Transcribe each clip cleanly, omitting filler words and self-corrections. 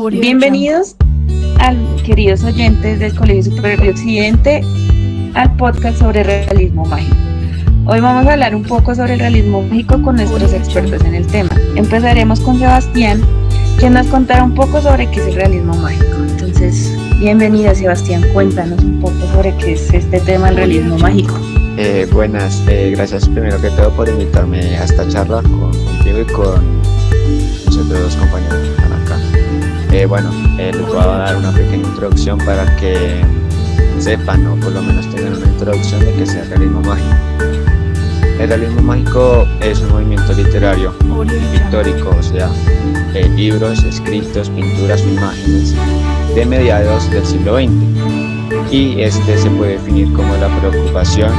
Bienvenidos queridos oyentes del Colegio Superior de Occidente al podcast sobre realismo mágico. Hoy vamos a hablar un poco sobre el realismo mágico con nuestros expertos en el tema. Empezaremos con Sebastián, quien nos contará un poco sobre qué es el realismo mágico. Entonces, bienvenido Sebastián, cuéntanos un poco sobre qué es este tema del realismo mágico. Buenas, gracias primero que todo por invitarme a esta charla contigo y con mis otros dos compañeros que están acá. Les voy a dar una pequeña introducción para que sepan o por lo menos tengan una introducción de qué es el realismo mágico. El realismo mágico es un movimiento literario pictórico, o sea, libros, escritos, pinturas o imágenes de mediados del siglo XX. Y este se puede definir como la preocupación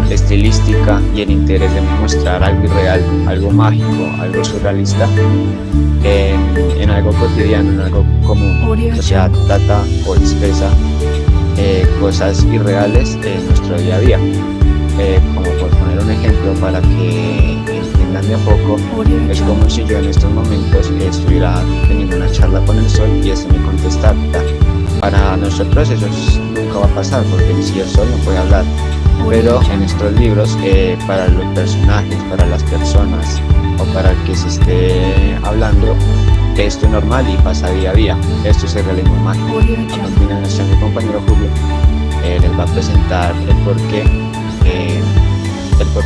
estilística y el interés de mostrar algo irreal, algo mágico, algo surrealista en algo cotidiano, en algo común, o sea, trata o expresa cosas irreales en nuestro día a día. Como por poner un ejemplo para que entiendan de a poco, es como si yo en estos momentos estuviera teniendo una charla con el sol y este me contestara. Para nosotros eso nunca va a pasar, porque si el sol no puede hablar, pero en estos libros, para los personajes, para las personas o para el que se esté hablando, esto es normal y pasa día a día. Esto es el realismo mágico. A continuación mi compañero Julio les va a presentar el porqué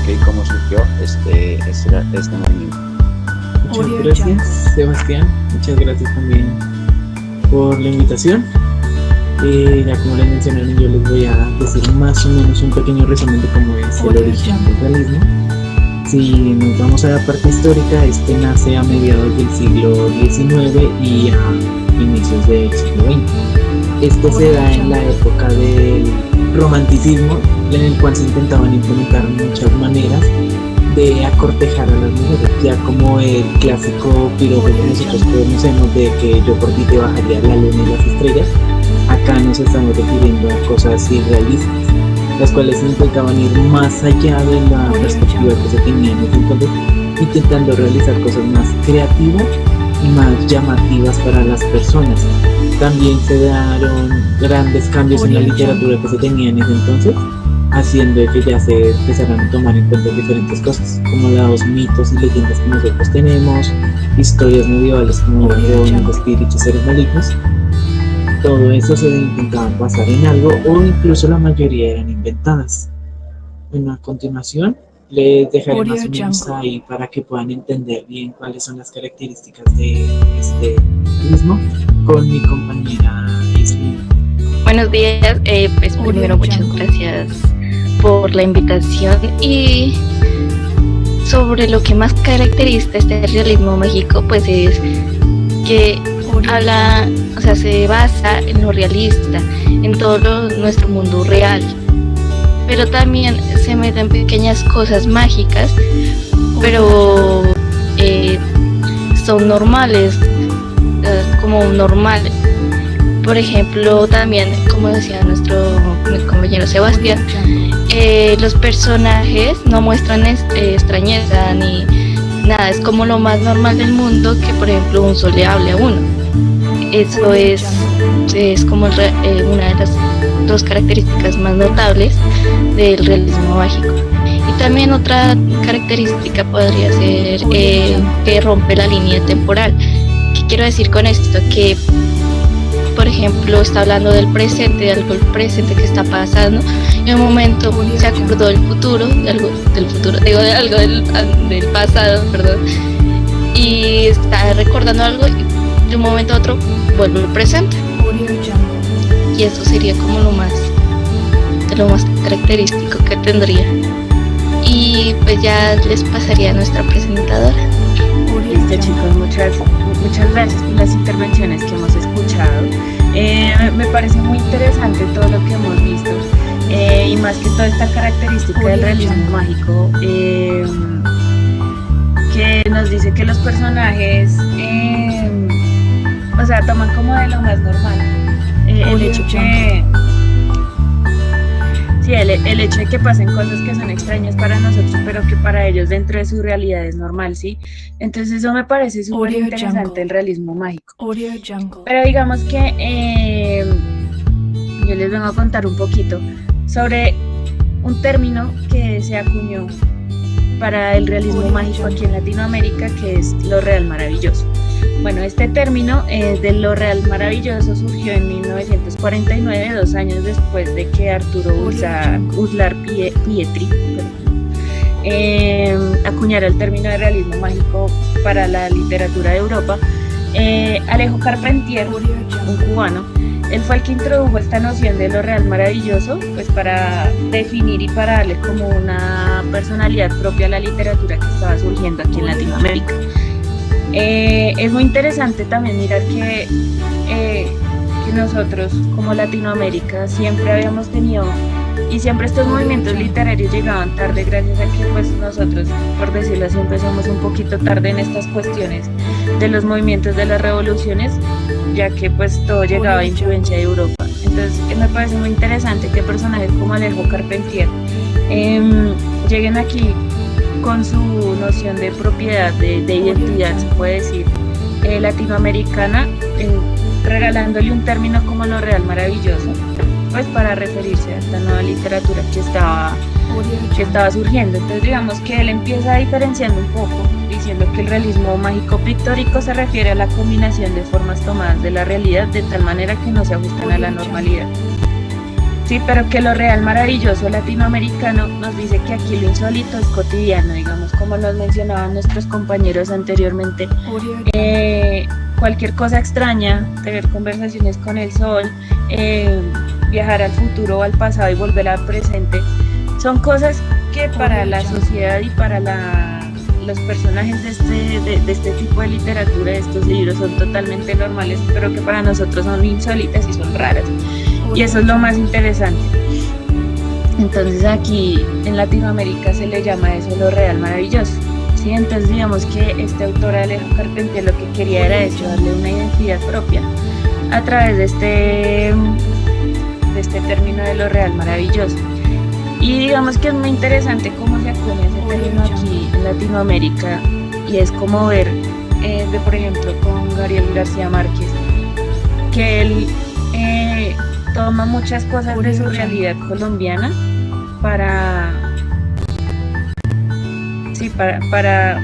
y cómo surgió este movimiento. Muchas gracias Sebastián, muchas gracias también por la invitación. Ya como les mencionaron, yo les voy a decir más o menos un pequeño resumen de cómo es el origen del realismo. Si nos vamos a la parte histórica, este nace a mediados del siglo XIX y a inicios del siglo XX. Este se da en la época del romanticismo, en el cual se intentaban implementar muchas maneras de acortejar a las mujeres, ya como el clásico piropo que nosotros conocemos de que yo por ti te bajaría la luna y las estrellas. Acá nos estamos refiriendo a cosas irrealistas, las cuales intentaban ir más allá de la perspectiva que se tenía en ese entonces, intentando realizar cosas más creativas y más llamativas para las personas. También se dieron grandes cambios en la literatura que se tenía en ese entonces, haciendo que ya se empezaran a tomar en cuenta diferentes cosas, como los mitos y leyendas que nosotros tenemos, historias medievales como dragones, espíritus, seres malignos. Todo eso se intentaba basar en algo o incluso la mayoría eran inventadas. Bueno, a continuación les dejaré más o menos ahí para que puedan entender bien cuáles son las características de este mismo con mi compañera Ismi. Buenos días, primero muchas gracias por la invitación y sobre lo que más caracteriza este realismo mágico pues es que habla, o sea, se basa en lo realista, en todo nuestro mundo real, pero también se meten pequeñas cosas mágicas, pero son normales, como normal. Por ejemplo, también, como decía mi compañero Sebastián, los personajes no muestran extrañeza ni nada, es como lo más normal del mundo que, por ejemplo, un sol le hable a uno. Eso es como una de las dos características más notables del realismo mágico. Y también otra característica podría ser que rompe la línea temporal. ¿Qué quiero decir con esto? Que por ejemplo está hablando del presente, de algo del presente que está pasando, y en un momento se acordó del futuro, de algo del pasado, perdón, y está recordando algo y de un momento a otro vuelve al presente, y eso sería como lo más característico que tendría. Y pues ya les pasaría a nuestra presentadora. Listo chicos, muchas gracias por las intervenciones que hemos escuchado. Me parece muy interesante todo lo que hemos visto, y más que toda esta característica del realismo mágico, que nos dice que los personajes o sea, toman como de lo más normal el hecho que Sí, el hecho de que pasen cosas que son extrañas para nosotros, pero que para ellos dentro de su realidad es normal, ¿sí? Entonces eso me parece súper interesante el realismo mágico. Pero digamos que yo les vengo a contar un poquito sobre un término que se acuñó para el realismo mágico aquí en Latinoamérica, que es lo real maravilloso. Bueno, este término de lo real maravilloso surgió en 1949, 2 años después de que Arturo Uslar Pietri acuñara el término de realismo mágico para la literatura de Europa. Alejo Carpentier, un cubano, él fue el que introdujo esta noción de lo real maravilloso, pues para definir y para darle como una personalidad propia a la literatura que estaba surgiendo aquí en Latinoamérica. Es muy interesante también mirar que nosotros como Latinoamérica siempre habíamos tenido, y siempre estos movimientos literarios llegaban tarde gracias a que pues nosotros, por decirlo así, empezamos un poquito tarde en estas cuestiones de los movimientos de las revoluciones, ya que pues todo llegaba a influencia de Europa. Entonces me parece muy interesante que personajes como Alejo Carpentier lleguen aquí con su noción de propiedad, de identidad, se puede decir, latinoamericana, regalándole un término como lo real maravilloso, pues para referirse a esta nueva literatura que estaba surgiendo. Entonces digamos que él empieza diferenciando un poco, diciendo que el realismo mágico pictórico se refiere a la combinación de formas tomadas de la realidad de tal manera que no se ajustan a la normalidad. Sí, pero que lo real maravilloso latinoamericano nos dice que aquí lo insólito es cotidiano, digamos, como nos mencionaban nuestros compañeros anteriormente. Cualquier cosa extraña, tener conversaciones con el sol, viajar al futuro o al pasado y volver al presente, son cosas que para la sociedad y para los personajes de este tipo de literatura, de estos libros, son totalmente normales, pero que para nosotros son insólitas y son raras. Y eso es lo más interesante. Entonces aquí en Latinoamérica se le llama eso lo real maravilloso, ¿sí? Entonces digamos que este autor Alejo Carpentier lo que quería era eso, darle una identidad propia a través de este término de lo real maravilloso. Y digamos que es muy interesante cómo se acuña ese término aquí en Latinoamérica, y es como ver, por ejemplo, con Gabriel García Márquez, que él toma muchas cosas de su realidad colombiana para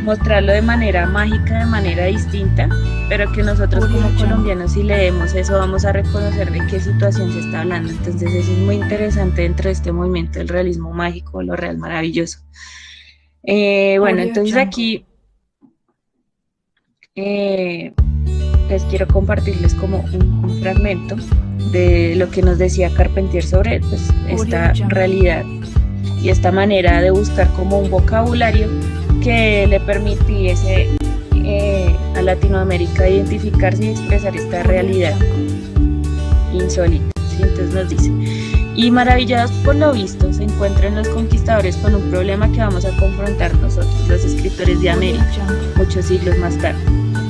mostrarlo de manera mágica, de manera distinta, pero que nosotros como colombianos, si leemos eso, vamos a reconocer de qué situación se está hablando. Entonces eso es muy interesante dentro de este movimiento del realismo mágico, lo real maravilloso. Bueno, entonces aquí les quiero compartirles como un fragmento de lo que nos decía Carpentier sobre pues, esta realidad y esta manera de buscar como un vocabulario que le permitiese a Latinoamérica identificarse y expresar esta realidad insólita, ¿sí? Entonces nos dice: y maravillados por lo visto se encuentran los conquistadores con un problema que vamos a confrontar nosotros, los escritores de América, muchos siglos más tarde,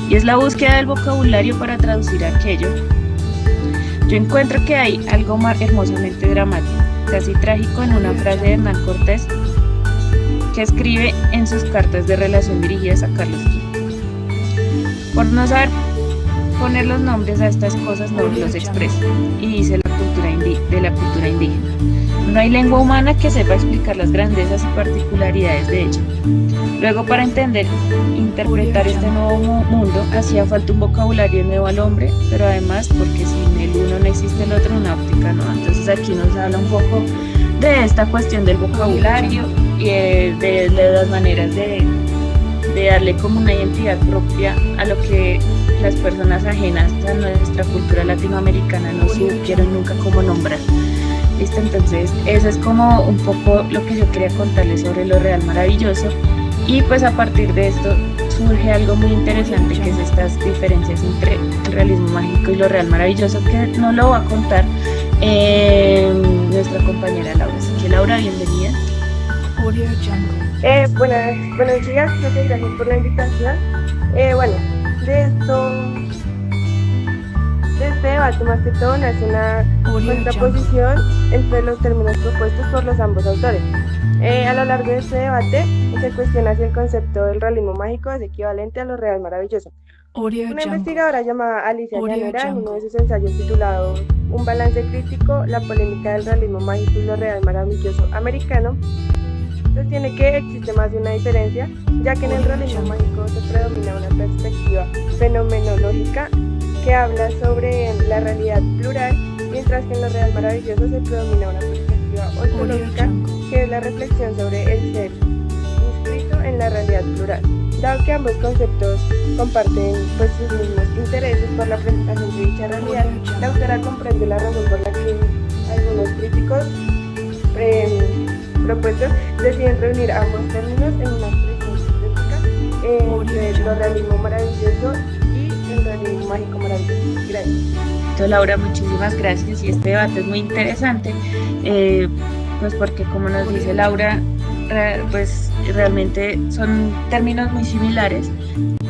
y es la búsqueda del vocabulario para traducir aquello. Yo encuentro que hay algo más hermosamente dramático, casi trágico, en una frase de Hernán Cortés que escribe en sus cartas de relación dirigidas a Carlos V. Por no saber poner los nombres a estas cosas no los expresa, y dice de la cultura indígena. No hay lengua humana que sepa explicar las grandezas y particularidades de ella. Luego, para interpretar este nuevo mundo, hacía falta un vocabulario nuevo al hombre, pero además porque sin el uno no existe el otro, una óptica nueva. Entonces aquí nos habla un poco de esta cuestión del vocabulario y de las maneras de darle como una identidad propia a lo que las personas ajenas a nuestra cultura latinoamericana no supieron nunca cómo nombrar. ¿Listo? Entonces eso es como un poco lo que yo quería contarles sobre lo real maravilloso, y pues a partir de esto surge algo muy interesante, que es estas diferencias entre el realismo mágico y lo real maravilloso, que nos lo va a contar nuestra compañera Laura. Así que Laura, bienvenida. Buenos días, muchas gracias por la invitación. De este debate más que todo nace contraposición entre los términos propuestos por los ambos autores. A lo largo de este debate se cuestiona si el concepto del realismo mágico es equivalente a lo real maravilloso. Una investigadora llamada Alicia Llanera, en uno de sus ensayos titulado Un balance crítico, la polémica del realismo mágico y lo real maravilloso americano, sostiene que existe más de una diferencia, ya que en el realismo mágico se predomina una perspectiva fenomenológica que habla sobre la realidad plural, mientras que en lo real maravilloso se predomina una perspectiva ontológica que es la reflexión sobre el ser inscrito en la realidad plural. Dado que ambos conceptos comparten sus mismos intereses por la presentación de dicha realidad, la autora comprende la razón por la que algunos críticos propuestos deciden reunir ambos términos en una expresión sintética entre el realismo maravilloso y el realismo mágico maravilloso. Gracias. Entonces, Laura, muchísimas gracias, y este debate es muy interesante, pues porque, como nos dice Laura, pues realmente son términos muy similares,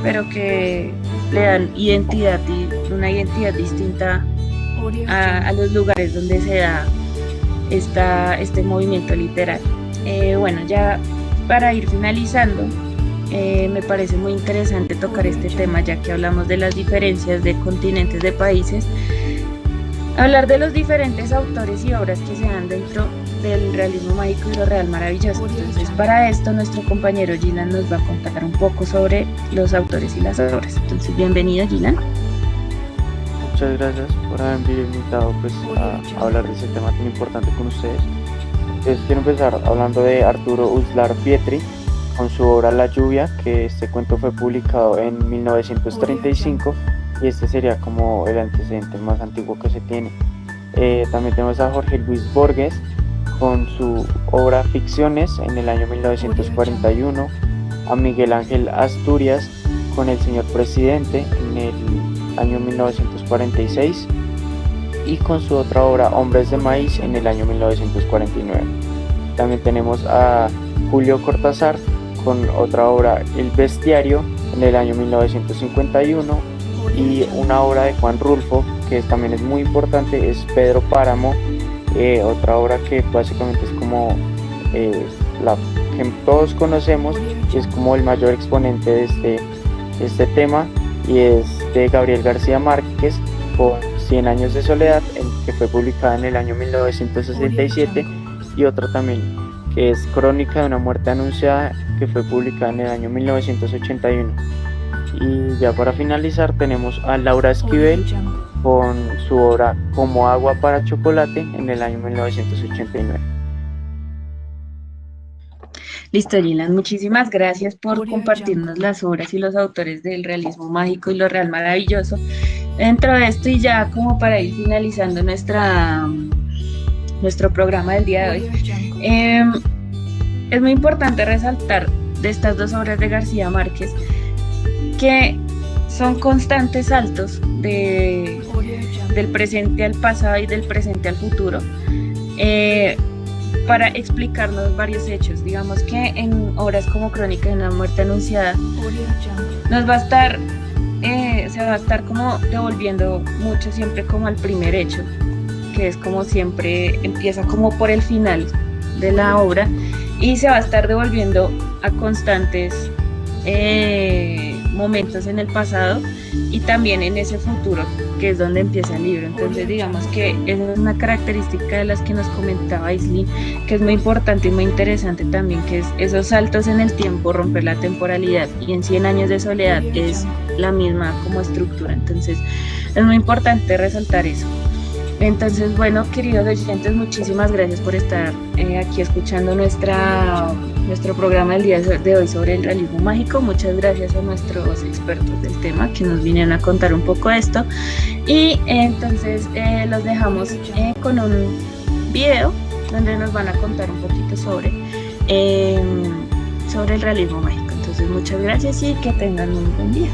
pero que le dan identidad y una identidad distinta a los lugares donde se da este movimiento literal. Bueno, ya para ir finalizando, me parece muy interesante tocar este tema, ya que hablamos de las diferencias de continentes, de países, hablar de los diferentes autores y obras que se dan dentro del realismo mágico y lo real maravilloso. Entonces, para esto nuestro compañero Gilan nos va a contar un poco sobre los autores y las obras. Entonces, bienvenido, Gilan. Muchas gracias por haberme invitado a hablar de ese tema tan importante con ustedes. Entonces, quiero empezar hablando de Arturo Uslar Pietri con su obra La lluvia, que este cuento fue publicado en 1935 y este sería como el antecedente más antiguo que se tiene. También tenemos a Jorge Luis Borges con su obra Ficciones en el año 1941, a Miguel Ángel Asturias con El señor presidente en el año 1946 y con su otra obra Hombres de maíz en el año 1949. También tenemos a Julio Cortázar con otra obra El bestiario en el año 1951 y una obra de Juan Rulfo que también es muy importante, es Pedro Páramo, otra obra que básicamente es como la que todos conocemos y es como el mayor exponente de este tema, y es de Gabriel García Márquez con 100 años de soledad, que fue publicada en el año 1967, y otra también que es Crónica de una muerte anunciada, que fue publicada en el año 1981. Y ya para finalizar tenemos a Laura Esquivel con su obra Como agua para chocolate en el año 1989. Listo, Gilan, muchísimas gracias por compartirnos las obras y los autores del realismo mágico y lo real maravilloso. Dentro de esto, y ya como para ir finalizando nuestro programa del día de hoy, es muy importante resaltar de estas dos obras de García Márquez que son constantes saltos del presente al pasado y del presente al futuro, para explicarnos varios hechos. Digamos que en obras como Crónica de una muerte anunciada nos va a estar se va a estar como devolviendo mucho siempre como al primer hecho, que es como siempre empieza como por el final de la obra, y se va a estar devolviendo a constantes momentos en el pasado y también en ese futuro, que es donde empieza el libro. Entonces, digamos que esa es una característica de las que nos comentaba Islin, que es muy importante y muy interesante también, que es esos saltos en el tiempo, romper la temporalidad, y en 100 años de soledad es la misma como estructura. Entonces, es muy importante resaltar eso. Entonces, bueno, queridos oyentes, muchísimas gracias por estar aquí escuchando nuestro programa del día de hoy sobre el realismo mágico. Muchas gracias a nuestros expertos del tema que nos vinieron a contar un poco de esto. Y entonces los dejamos con un video donde nos van a contar un poquito sobre el realismo mágico. Entonces, muchas gracias y que tengan un buen día.